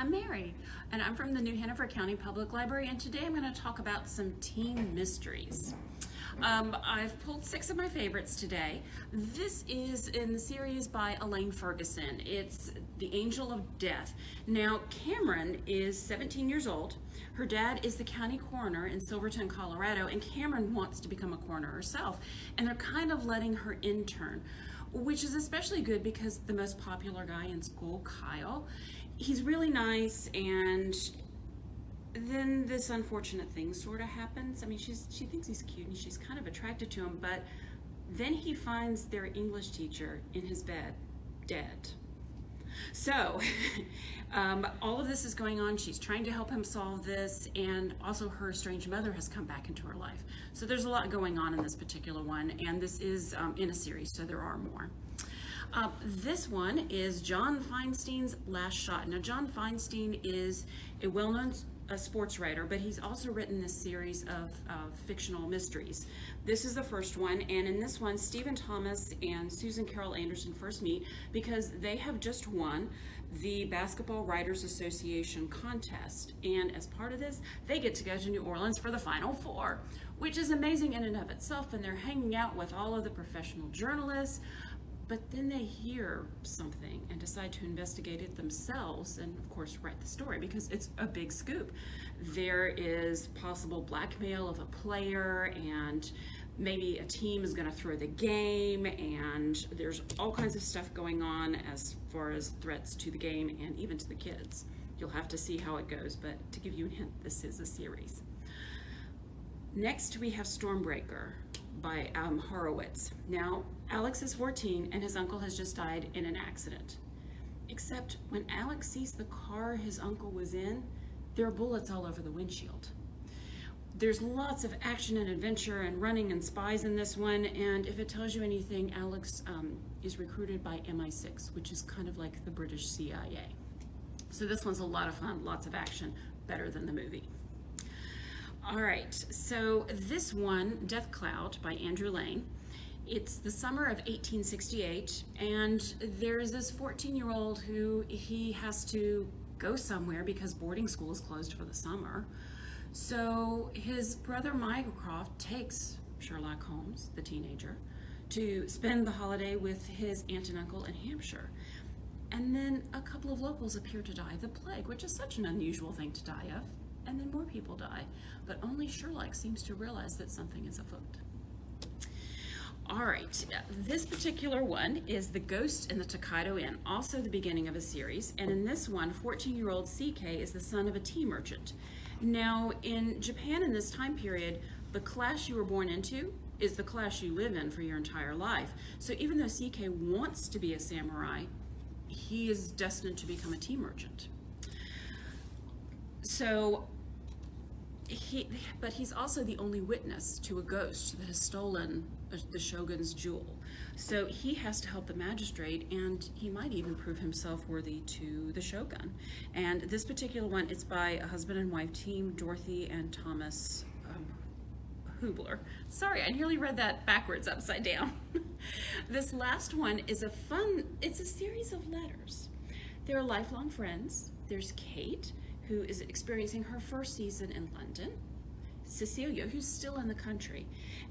I'm Mary, and I'm from the New Hanover County Public Library, and today I'm going to talk about some teen mysteries. I've pulled 6 of my favorites today. This is in the series by Elaine Ferguson. It's The Angel of Death. Now, Cameron is 17 years old. Her dad is the county coroner in Silverton, Colorado, and Cameron wants to become a coroner herself, and they're kind of letting her intern, which is especially good because the most popular guy in school, Kyle, he's really nice, and then this unfortunate thing sort of happens. I mean, she thinks he's cute and she's kind of attracted to him, but then he finds their English teacher in his bed, dead. So all of this is going on. She's trying to help him solve this, and also her estranged mother has come back into her life. So there's a lot going on in this particular one, and this is in a series, so there are more. This one is John Feinstein's Last Shot. Now, John Feinstein is a well-known sports writer, but he's also written this series of fictional mysteries. This is the first one, and in this one, Stephen Thomas and Susan Carol Anderson first meet because they have just won the Basketball Writers Association contest, and as part of this, they get to go to New Orleans for the Final Four, which is amazing in and of itself, and they're hanging out with all of the professional journalists. But then they hear something and decide to investigate it themselves and, of course, write the story because it's a big scoop. There is possible blackmail of a player, and maybe a team is going to throw the game, and there's all kinds of stuff going on as far as threats to the game and even to the kids. You'll have to see how it goes, but to give you a hint, this is a series. Next, we have Stormbreaker by Horowitz. Now, Alex is 14 and his uncle has just died in an accident. Except when Alex sees the car his uncle was in, there are bullets all over the windshield. There's lots of action and adventure and running and spies in this one, and if it tells you anything, Alex is recruited by MI6, which is kind of like the British CIA. So this one's a lot of fun, lots of action, better than the movie. All right, so this one, Death Cloud by Andrew Lane. It's the summer of 1868, and there's this 14-year-old who he has to go somewhere because boarding school is closed for the summer. So his brother Mycroft takes Sherlock Holmes, the teenager, to spend the holiday with his aunt and uncle in Hampshire. And then a couple of locals appear to die of the plague, which is such an unusual thing to die of. And then more people die, but only Sherlock seems to realize that something is afoot. All right, this particular one is The Ghost in the Tokaido Inn, also the beginning of a series, and in this one, 14-year-old CK is the son of a tea merchant. Now, in Japan in this time period, the class you were born into is the class you live in for your entire life. So even though CK wants to be a samurai, he is destined to become a tea merchant. So he's also the only witness to a ghost that has stolen the shogun's jewel. So he has to help the magistrate, and he might even prove himself worthy to the shogun. And this particular one, it's by a husband and wife team, Dorothy and Thomas Hubler. Sorry, I nearly read that backwards, upside down. This last one is it's a series of letters. They're lifelong friends. There's Kate, who is experiencing her first season in London, Cecilia, who's still in the country,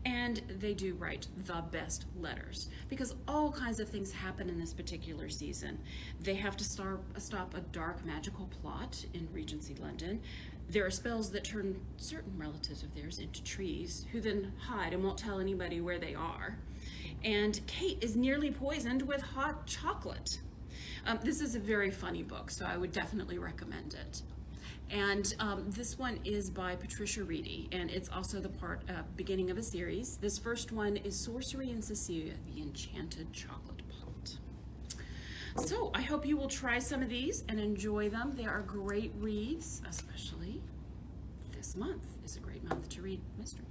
and they do write the best letters because all kinds of things happen in this particular season. They have to stop a dark magical plot in Regency London. There are spells that turn certain relatives of theirs into trees, who then hide and won't tell anybody where they are. And Kate is nearly poisoned with hot chocolate. This is a very funny book, so I would definitely recommend it. And this one is by Patricia Reedy, and it's also the beginning of a series. This first one is Sorcery in Cecilia, the Enchanted Chocolate Pot. So I hope you will try some of these and enjoy them. They are great reads, especially this month is a great month to read mystery.